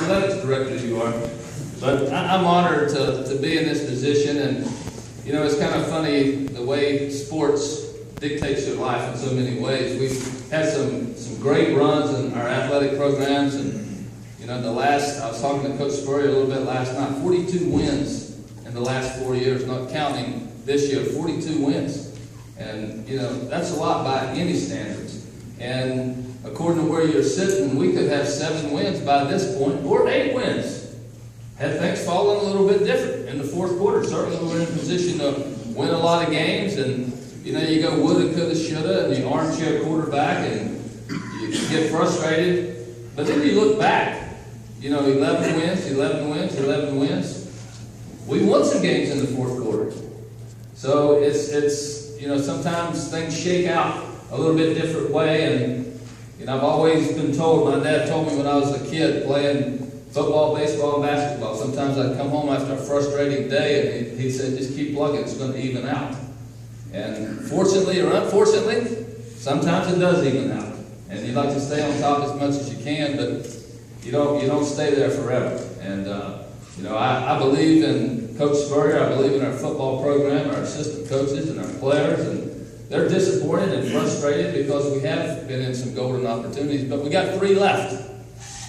athletics director you are. But I'm honored to be in this position, and you know, it's kind of funny the way sports dictates your life in so many ways. We've had some great runs in our athletic programs, and you know, I was talking to Coach Spurrier a little bit last night, 42 wins in the last 4 years, not counting this year, 42 wins. And you know, that's a lot by any standards. And according to where you're sitting, we could have 7 wins by this point, or 8 wins. Had things fallen a little bit different in the fourth quarter. Certainly we're in a position to win a lot of games, and you know, you go woulda, coulda, shoulda, and the armchair quarterback, and you get frustrated. But then you look back, you know, 11 wins, 11 wins, 11 wins. We won some games in the fourth quarter. So it's you know, sometimes things shake out a little bit different way, and you know, I've always been told, my dad told me when I was a kid playing football, baseball, and basketball, sometimes I'd come home after a frustrating day and he said, just keep plugging, it's going to even out. And fortunately or unfortunately, sometimes it does even out. And you like to stay on top as much as you can, but you don't stay there forever. And you know, I believe in Coach Spurrier, I believe in our football program, our assistant coaches and our players, and they're disappointed and frustrated because we have been in some golden opportunities, but we got 3 left.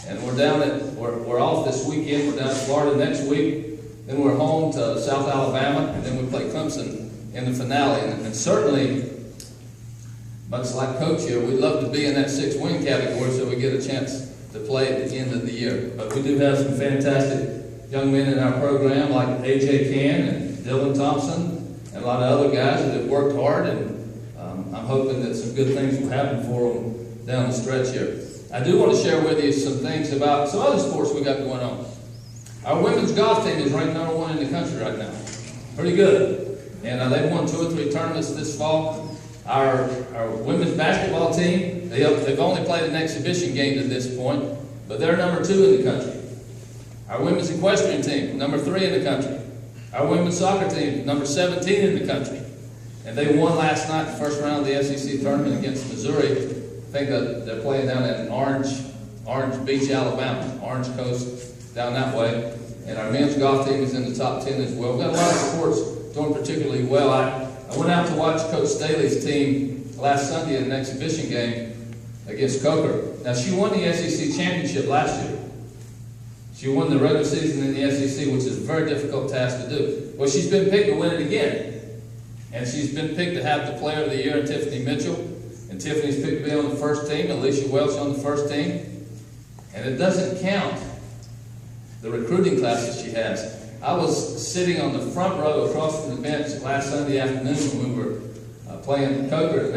And we're off this weekend, we're down in Florida next week, then we're home to South Alabama, and then we play Clemson in the finale. And certainly, much like Coach here, we'd love to be in that 6-win category so we get a chance to play at the end of the year. But we do have some fantastic young men in our program like A.J. Can and Dylan Thompson and a lot of other guys that have worked hard, and I'm hoping that some good things will happen for them down the stretch here. I do want to share with you some things about some other sports we got going on. Our women's golf team is ranked #1 in the country right now. Pretty good. And they've won 2 or 3 tournaments this fall. Our women's basketball team, they've only played an exhibition game to this point, but they're #2 in the country. Our women's equestrian team, #3 in the country. Our women's soccer team, #17 in the country. And they won last night the first round of the SEC tournament against Missouri. I think that they're playing down in Orange Beach, Alabama, Orange Coast, down that way. And our men's golf team is in the top 10 as well. We've got a lot of sports doing particularly well. I went out to watch Coach Staley's team last Sunday in an exhibition game against Coker. Now, she won the SEC championship last year. She won the regular season in the SEC, which is a very difficult task to do. Well, she's been picked to win it again. And she's been picked to have the player of the year in Tiffany Mitchell. And Tiffany's picked to be on the first team, Alicia Welch on the first team. And it doesn't count the recruiting classes she has. I was sitting on the front row across from the bench last Sunday afternoon when we were playing Coker at an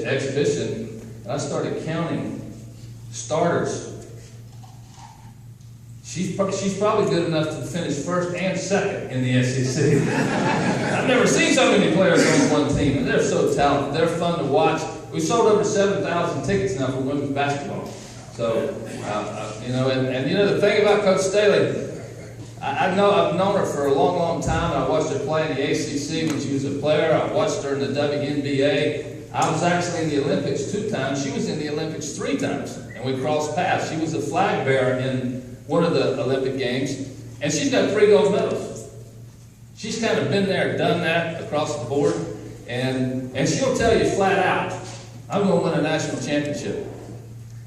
exhibition, and I started counting starters. She's probably good enough to finish first and second in the SEC. I've never seen so many players on one team, and they're so talented. They're fun to watch. We sold over 7,000 tickets now for women's basketball. So, you know, and you know the thing about Coach Staley, I've known her for a long, long time. I watched her play in the ACC when she was a player. I watched her in the WNBA. I was actually in the Olympics 2 times. She was in the Olympics 3 times, and we crossed paths. She was a flag bearer in one of the Olympic Games, and she's got 3 gold medals. She's kind of been there, done that across the board, and she'll tell you flat out, I'm going to win a national championship.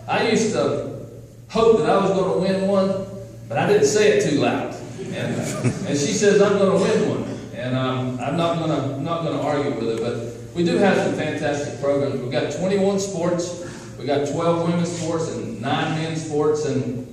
I used to hope that I was going to win one, but I didn't say it too loud. And she says I'm going to win one, and I'm not going to argue with her. But we do have some fantastic programs. We've got 21 sports, we got 12 women's sports, and 9 men's sports. And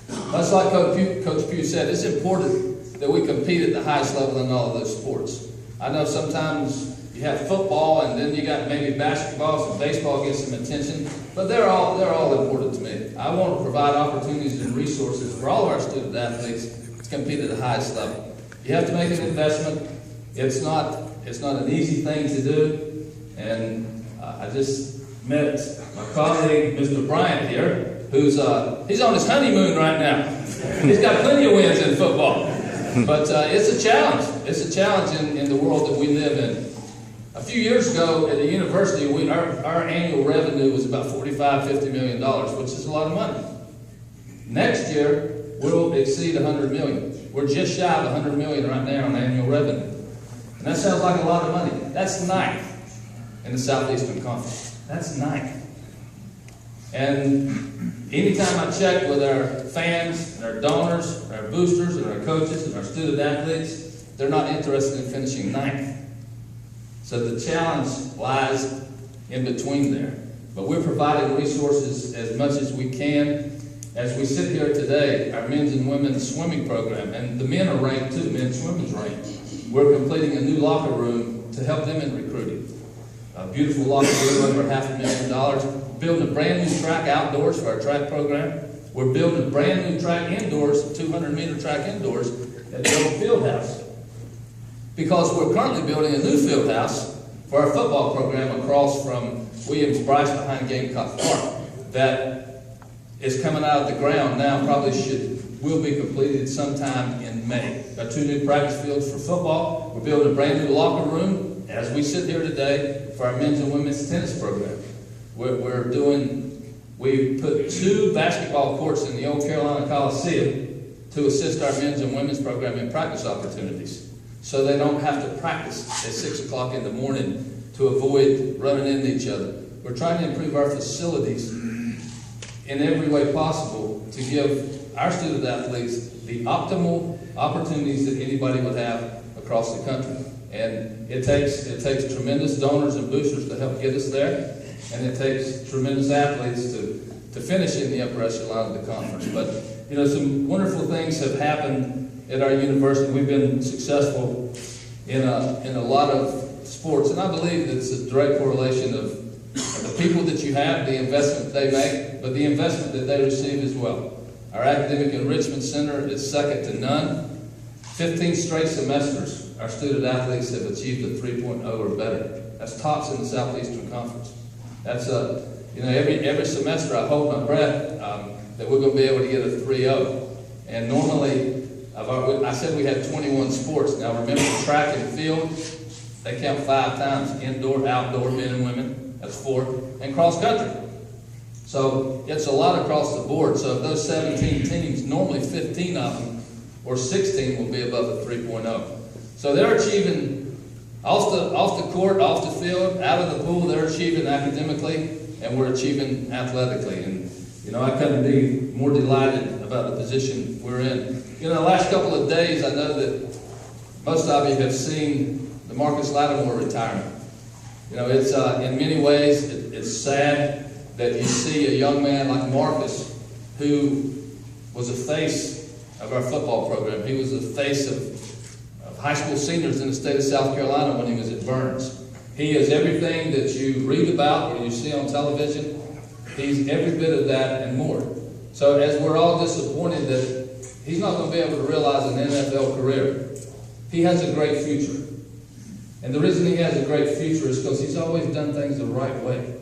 much like Coach Pugh said, it's important that we compete at the highest level in all of those sports. I know sometimes you have football, and then you got maybe basketball, some baseball gets some attention, but they're all important to me. I want to provide opportunities and resources for all of our student athletes to compete at the highest level. You have to make an investment. It's not an easy thing to do, and I just met my colleague, Mr. Bryant here, he's on his honeymoon right now. He's got plenty of wins in football, but it's a challenge. It's a challenge in the world that we live in. A few years ago at the university, our annual revenue was about $45–50 million, which is a lot of money. Next year, exceed 100 million. We're just shy of 100 million right now in annual revenue. And that sounds like a lot of money. That's ninth in the Southeastern Conference. That's ninth. And anytime I check with our fans, and our donors, and our boosters, and our coaches, and our student athletes, they're not interested in finishing ninth. So the challenge lies in between there. But we're providing resources as much as we can. As we sit here today, our men's and women's swimming program, and the men are ranked too, men's swimming's ranked. We're completing a new locker room to help them in recruiting. A beautiful locker room, over $500,000. Building a brand new track outdoors for our track program. We're building a brand new track indoors, 200-meter track indoors at the old field house. Because we're currently building a new field house for our football program across from Williams-Brice behind Gamecock Park. That is coming out of the ground now, will be completed sometime in May. Got 2 new practice fields for football. We're building a brand new locker room, as we sit here today, for our men's and women's tennis program. We put 2 basketball courts in the old Carolina Coliseum to assist our men's and women's program in practice opportunities. So they don't have to practice at 6 o'clock in the morning to avoid running into each other. We're trying to improve our facilities in every way possible to give our student athletes the optimal opportunities that anybody would have across the country. And it takes tremendous donors and boosters to help get us there, and it takes tremendous athletes to finish in the upper echelon of the conference. But some wonderful things have happened at our university. We've been successful in a lot of sports, and I believe that it's a direct correlation of the people that you have, the investment they make, but the investment that they receive as well. Our Academic Enrichment Center is second to none. 15 straight semesters, our student athletes have achieved a 3.0 or better. That's tops in the Southeastern Conference. That's every semester I hold my breath that we're going to be able to get a 3.0. And normally, I said we had 21 sports. Now remember, track and field, they count 5 times: indoor, outdoor, men and women. That's 4, and cross country. So it's a lot across the board. So of those 17 teams, normally 15 of them, or 16 will be above a 3.0. So they're achieving off the court, off the field, out of the pool. They're achieving academically, and we're achieving athletically. And I couldn't be more delighted about the position we're in. The last couple of days, I know that most of you have seen the Marcus Lattimore retirement. It's in many ways it's sad that you see a young man like Marcus, who was a face of our football program. He was the face of high school seniors in the state of South Carolina when he was at Burns. He is everything that you read about or you see on television. He's every bit of that and more. So as we're all disappointed that he's not going to be able to realize an NFL career, he has a great future. And the reason he has a great future is because he's always done things the right way.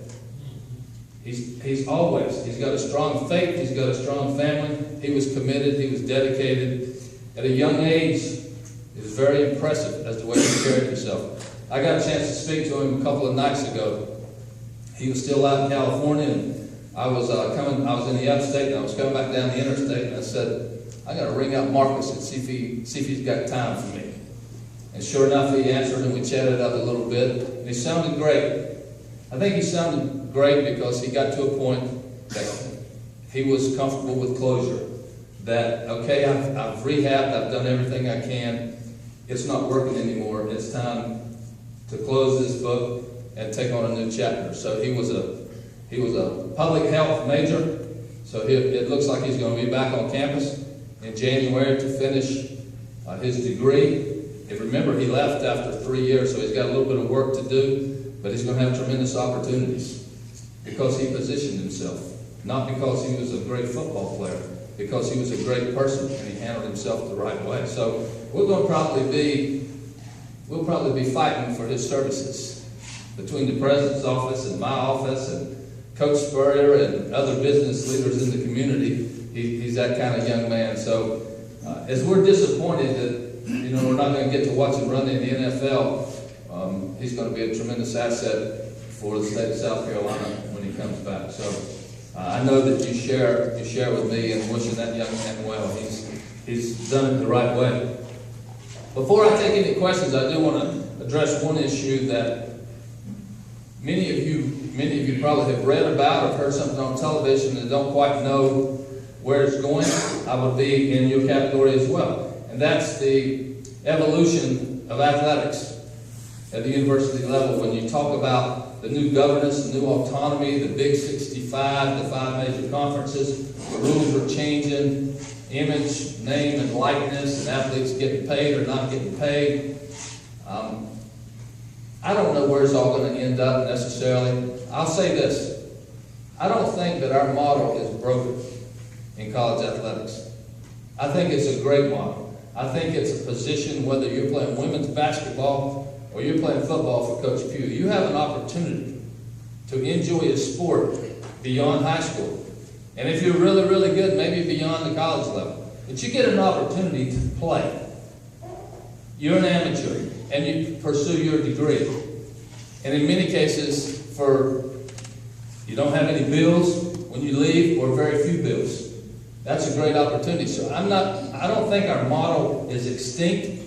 He's got a strong faith, he's got a strong family, he was committed, he was dedicated. At a young age, it was very impressive as to the way he carried himself. I got a chance to speak to him a couple of nights ago. He was still out in California, and I was in the upstate, and I was coming back down the interstate, and I said, I got to ring out Marcus and see if he's got time for me. And sure enough, he answered, and we chatted up a little bit, and he sounded great. I think he sounded great because he got to a point that he was comfortable with closure. That, okay, I've rehabbed, I've done everything I can, it's not working anymore, it's time to close this book and take on a new chapter. So he was a public health major, so it looks like he's going to be back on campus in January to finish his degree. And remember, he left after 3 years, so he's got a little bit of work to do, but he's going to have tremendous opportunities because he positioned himself, not because he was a great football player, because he was a great person and he handled himself the right way. So we'll probably be fighting for his services between the president's office and my office and Coach Spurrier and other business leaders in the community. He's that kind of young man. So as we're disappointed that we're not going to get to watch him run in the NFL, he's going to be a tremendous asset for the state of South Carolina when he comes back. So I know that you share with me in wishing that young man well. He's done it the right way. Before I take any questions, I do want to address one issue that many of you probably have read about or heard something on television and don't quite know where it's going. I would be in your category as well. And that's the evolution of athletics at the university level. When you talk about the new governance, the new autonomy, the Big 65, the 5 major conferences, the rules are changing, image, name, and likeness, and athletes getting paid or not getting paid. I don't know where it's all going to end up necessarily. I'll say this. I don't think that our model is broken in college athletics. I think it's a great model. I think it's a position, whether you're playing women's basketball or you're playing football for Coach Pugh, you have an opportunity to enjoy a sport beyond high school. And if you're really, really good, maybe beyond the college level. But you get an opportunity to play. You're an amateur, and you pursue your degree. And in many cases, you don't have any bills when you leave, or very few bills. That's a great opportunity. So I don't think our model is extinct.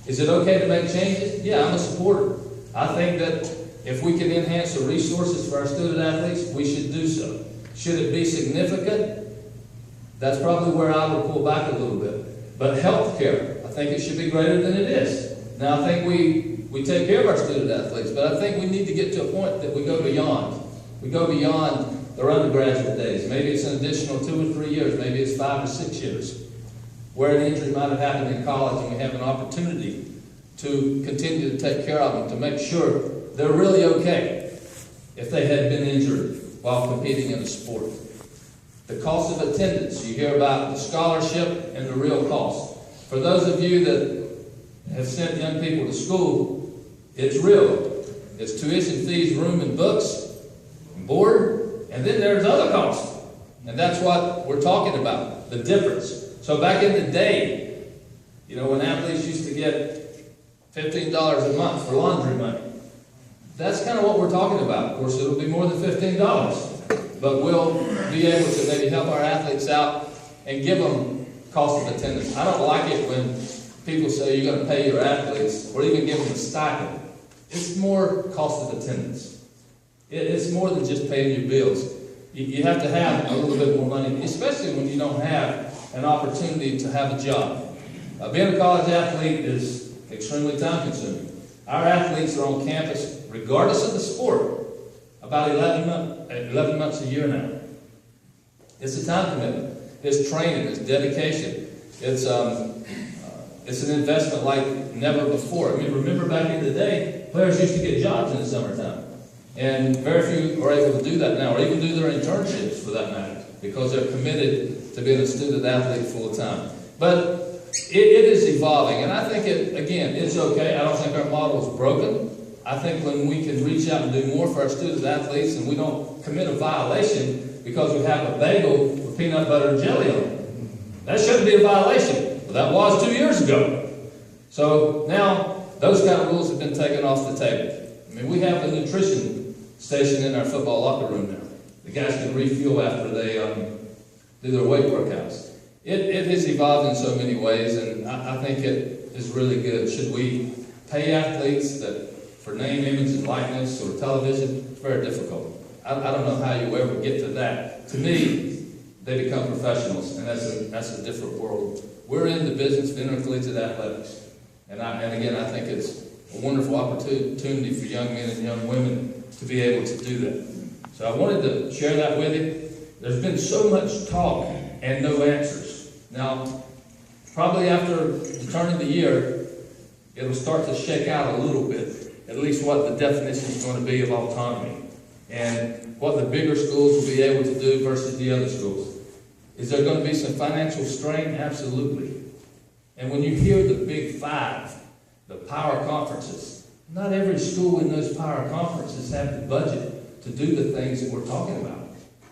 Is it okay to make changes? Yeah, I'm a supporter. I think that if we can enhance the resources for our student athletes, we should do so. Should it be significant? That's probably where I would pull back a little bit. But healthcare, I think it should be greater than it is. Now, I think we take care of our student athletes, but I think we need to get to a point that we go beyond. We go beyond their undergraduate days. Maybe it's an additional 2 or 3 years. Maybe it's 5 or 6 years, where an injury might have happened in college, and we have an opportunity to continue to take care of them, to make sure they're really okay if they had been injured while competing in a sport. The cost of attendance. You hear about the scholarship and the real cost. For those of you that have sent young people to school, it's real. It's tuition fees, room and books, and board, and then there's other costs. And that's what we're talking about, the difference. So back in the day, when athletes used to get $15 a month for laundry money, that's kind of what we're talking about. Of course, it'll be more than $15, but we'll be able to maybe help our athletes out and give them cost of attendance. I don't like it when people say you're going to pay your athletes or even give them a stipend. It's more cost of attendance. It's more than just paying your bills. You have to have a little bit more money, especially when you don't have an opportunity to have a job. Being a college athlete is extremely time consuming. Our athletes are on campus, regardless of the sport, about 11 months a year now. It's a time commitment. It's training. It's dedication. It's an investment like never before. I mean, remember back in the day, players used to get jobs in the summertime. And very few are able to do that now, or even do their internships for that matter, because they're committed to being a student athlete full time. But it is evolving, and I think it's okay. I don't think our model is broken. I think when we can reach out and do more for our student athletes, and we don't commit a violation because we have a bagel with peanut butter and jelly on it, that shouldn't be a violation. Well, that was 2 years ago. So now those kind of rules have been taken off the table. I mean, we have a nutrition station in our football locker room now. The guys can refuel after they do their weight workouts. It has evolved in so many ways, and I think it is really good. Should we pay athletes for name, image, and likeness or television? It's very difficult. I don't know how you ever get to that. To me, they become professionals, and that's a different world. We're in the business of intercollegiate athletics, and again, I think it's a wonderful opportunity for young men and young women to be able to do that. So I wanted to share that with you. There's been so much talk and no answers. Now, probably after the turn of the year, it'll start to shake out a little bit, at least what the definition is going to be of autonomy, and what the bigger schools will be able to do versus the other schools. Is there going to be some financial strain? Absolutely. And when you hear the Big Five, the power conferences, not every school in those power conferences have the budget to do the things that we're talking about.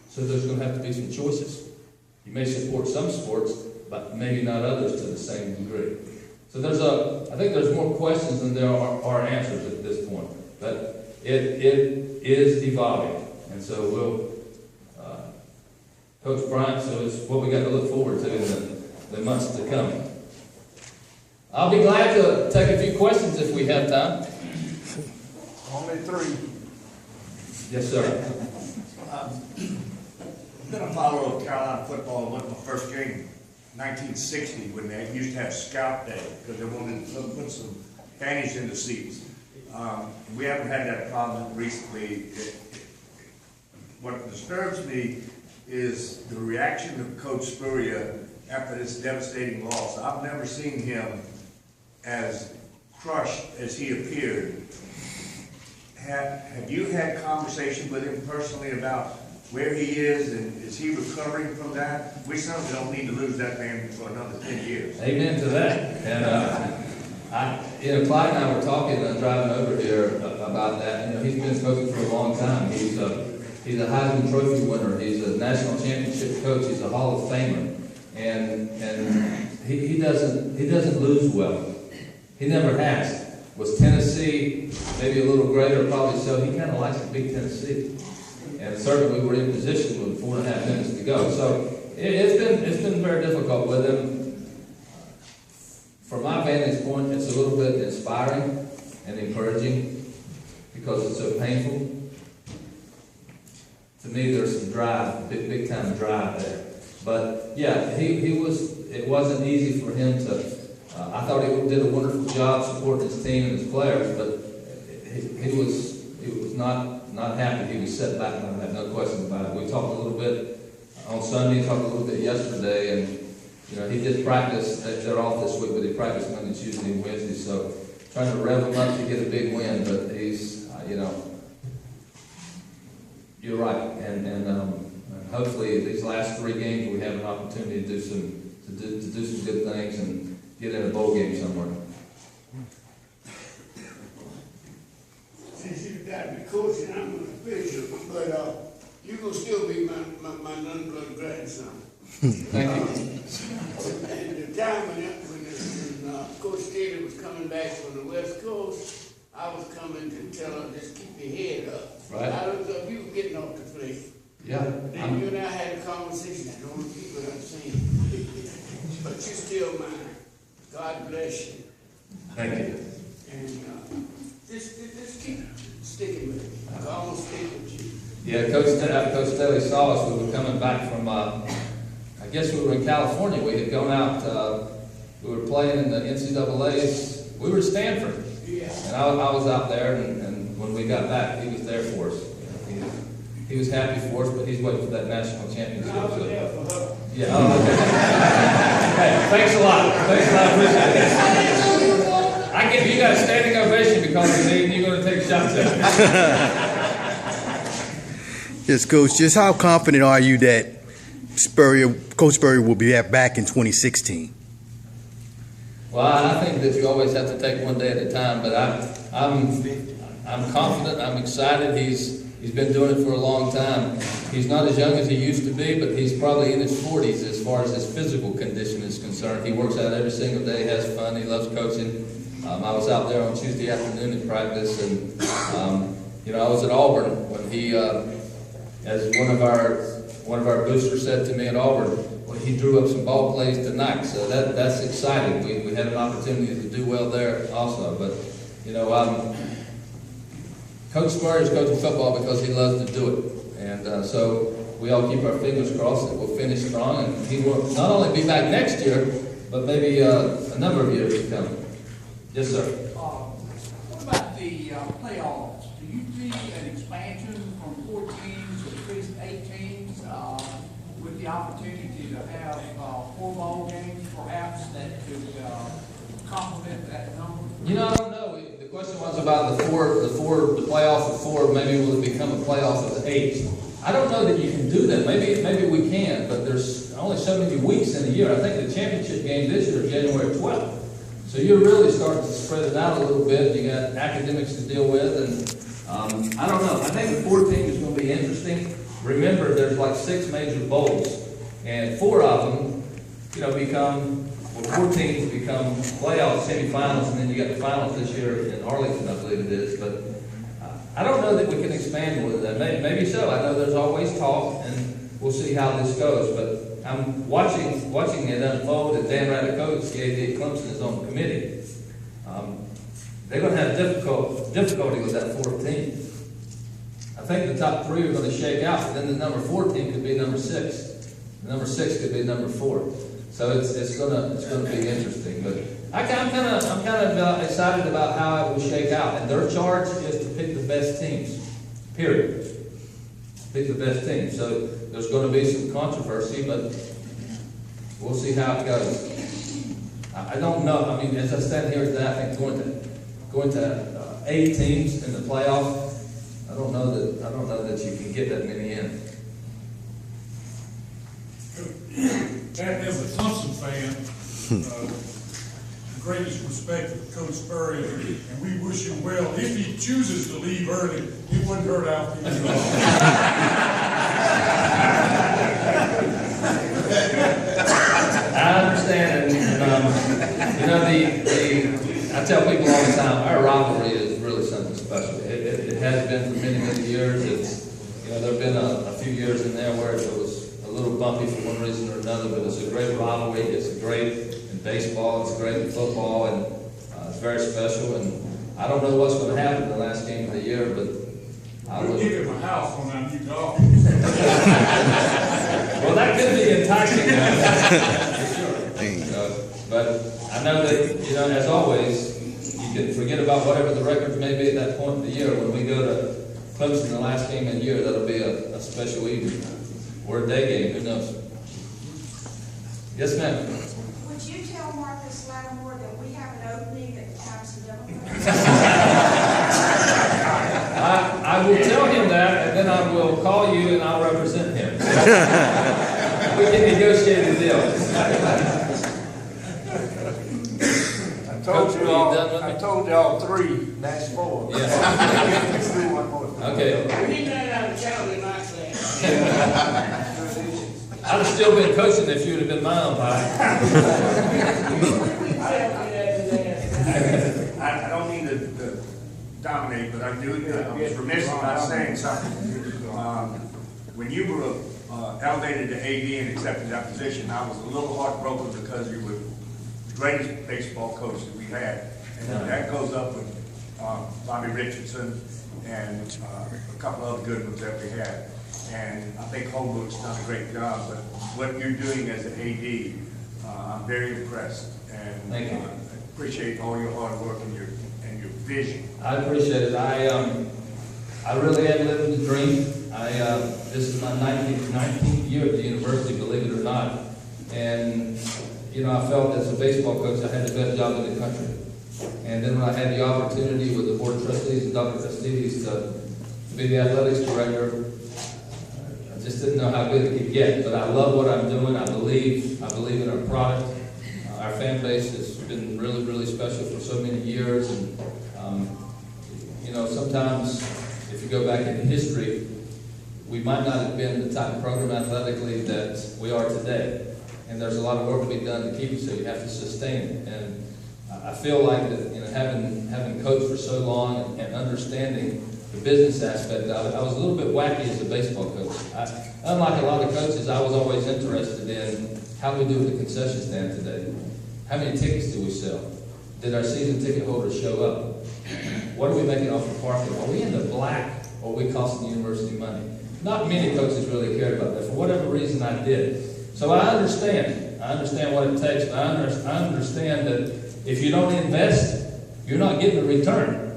So there's going to have to be some choices. You may support some sports, but maybe not others to the same degree. So I think there's more questions than there are answers at this point. But it is evolving. And so Coach Bryant, so it's what we got to look forward to in the months to come. I'll be glad to take a few questions if we have time. Only 3. Yes, sir. I've been a follower of Carolina football. I went to my first game in 1960 when they used to have Scout Day because they wanted to put some fannies in the seats. We haven't had that problem recently. What disturbs me is the reaction of Coach Spurrier after this devastating loss. I've never seen him as crushed as he appeared. Have you had conversation with him personally about where he is and is he recovering from that? We certainly don't need to lose that man for another 10 years. Amen to that. And Clyde and I were talking driving over here about that. He's been coaching for a long time. He's a Heisman Trophy winner. He's a national championship coach. He's a Hall of Famer, and he doesn't lose well. He never has. Was Tennessee maybe a little greater? Probably so. He kind of likes to beat Tennessee, and certainly we were in position with 4.5 minutes to go. So it's been very difficult with him. From my vantage point, it's a little bit inspiring and encouraging because it's so painful. To me, there's some drive, big time drive there. But yeah, it wasn't easy for him to. I thought he did a wonderful job supporting his team and his players, but he was not happy. He was set back, and I have no question about it. We talked a little bit on Sunday, talked a little bit yesterday, and he did practice. They're off this week, but he practiced Monday, Tuesday, and Wednesday. So trying to rev him up to get a big win, but he's you're right, and hopefully these last 3 games we have an opportunity to do some good things and get in a bowl game somewhere. Since you got me coaching, I'm an official, but you're gonna still be my non-blood grandson. Thank you. And the time when Coach Taylor was coming back from the West Coast, I was coming to tell her, just keep your head up. Right. I don't know if you were getting off the place. Yeah. Then you and I had a conversation, I don't repeat what I'm saying. But you're still mine. God bless you. Thank you. And just keep sticking with me. God will stick with you. Yeah, Coach Staley saw us. We were coming back from, I guess we were in California. We had gone out, we were playing in the NCAA's. We were at Stanford. Yeah. And I was out there, and when we got back, he was there for us. He was happy for us, but he's waiting for that national championship. I was there for her. Yeah, oh, okay. Hey, thanks a lot. Appreciate it. I give you guys a standing ovation because of me, and you're going to take shots at me. Yes, Coach, just how confident are you that Coach Spurrier will be back in 2016? Well, I think that you always have to take one day at a time, but I'm confident, I'm excited. He's been doing it for a long time. He's not as young as he used to be, but he's probably in his 40s as far as his physical condition is concerned. He works out every single day, has fun, he loves coaching. I was out there on Tuesday afternoon in practice, and I was at Auburn when he, as one of our boosters said to me at Auburn, well, he drew up some ball plays tonight, so that's exciting. We had an opportunity to do well there also, but Coach Spurrier is coaching football because he loves to do it, and so we all keep our fingers crossed that we'll finish strong, and he will not only be back next year, but maybe a number of years to come. Yes, sir. What about the playoffs? Do you see an expansion from 4 teams to at least 8 teams with the opportunity to have 4 bowl games perhaps that could complement that number? I don't know. The question was about the playoff of 4. Maybe will it become a playoff of 8? I don't know that you can do that. Maybe we can, but there's only so many weeks in a year. I think the championship game this year is January 12th. So you're really starting to spread it out a little bit. You got academics to deal with, and I don't know. I think the 4 teams is going to be interesting. Remember, there's like 6 major bowls, and 4 of them, become. Well, 4 teams become playoff semifinals, and then you got the finals this year in Arlington, I believe it is. But I don't know that we can expand more than that. Maybe so. I know there's always talk, and we'll see how this goes. But I'm watching it unfold, and Dan Radicotes, the AD at Clemson, is on the committee. They're going to have difficulty with that 4th team. I think the top 3 are going to shake out, but then the number 4 team could be number 6. The number 6 could be number 4. So it's going to be interesting. But I'm kind of excited about how it will shake out. And their charge is to pick the best teams. Period. Pick the best teams. So there's going to be some controversy, but we'll see how it goes. I don't know. I mean, as I stand here today, I think going to 8 teams in the playoff. I don't know that you can get that many in. As a Clemson fan, greatest respect for Coach Spurrier, and we wish him well. If he chooses to leave early, it wouldn't hurt our feelings at all. I understand, and you know, I tell people all the time, our rivalry is really something special. It has been for many, many years. There have been a few years in there where it was a little bumpy for one reason or another, but it's a great rivalry. It's great in baseball. It's great in football, and it's very special. And I don't know what's going to happen in the last game of the year, but We'll give him a house on our new golf. Well, that could be enticing, for sure. But I know that, as always, you can forget about whatever the records may be at that point in the year. When we go to Clemson the last game of the year, that'll be a special evening. Or a day game, who knows? Yes, ma'am. Would you tell Marcus Lattimore that we have an opening at Thompson Democrats? I will tell him that, and then I will call you and I'll represent him. We can negotiate a deal. I told y'all 3, that's 4. Yeah. Let's do one more. Okay. We need that out of town in my class. I'd have still been coaching if you would have been my umpire. I don't mean to dominate, but I was remiss in not saying something. When you were elevated to AD and accepted that position, I was a little heartbroken because you were the greatest baseball coach that we had. And that goes up with Bobby Richardson and a couple other good ones that we had. And I think Holbrook's done a great job, but what you're doing as an AD, I'm very impressed. And Thank you. I appreciate all your hard work and your vision. I appreciate it. I really am living the dream. This is my 19th year at the university, believe it or not. And, I felt as a baseball coach, I had the best job in the country. And then when I had the opportunity with the board of trustees and Dr. Fastides to be the athletics director, I just didn't know how good it could get. But I love what I'm doing. I believe in our product. Our fan base has been really, really special for so many years. And, sometimes if you go back in history, we might not have been the type of program athletically that we are today. And there's a lot of work to be done to keep it, so you have to sustain it. And I feel like that, having coached for so long and understanding the business aspect of it, I was a little bit wacky as a baseball coach. Unlike a lot of coaches, I was always interested in how do we do with the concession stand today? How many tickets do we sell? Did our season ticket holders show up? What are we making off the parking? Are we in the black, or are we costing the university money? Not many coaches really cared about that. For whatever reason, I did. So I understand. I understand what it takes. But I understand that if you don't invest, you're not getting a return.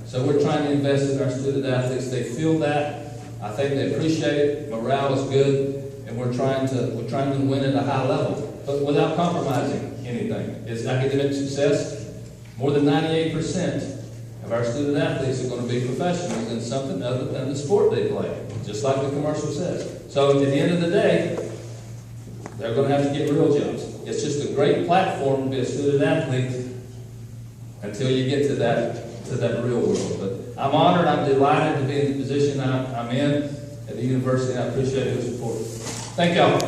So we're trying to invest in our student athletes. They feel that. I think they appreciate it. Morale is good, and we're trying to win at a high level, but without compromising anything. It's academic success. More than 98% of our student athletes are going to be professionals in something other than the sport they play, just like the commercial says. So at the end of the day, they're going to have to get real jobs. It's just a great platform to be a student athlete until you get to that real world. But I'm honored, I'm delighted to be in the position I'm in at the university, and I appreciate your support. Thank y'all.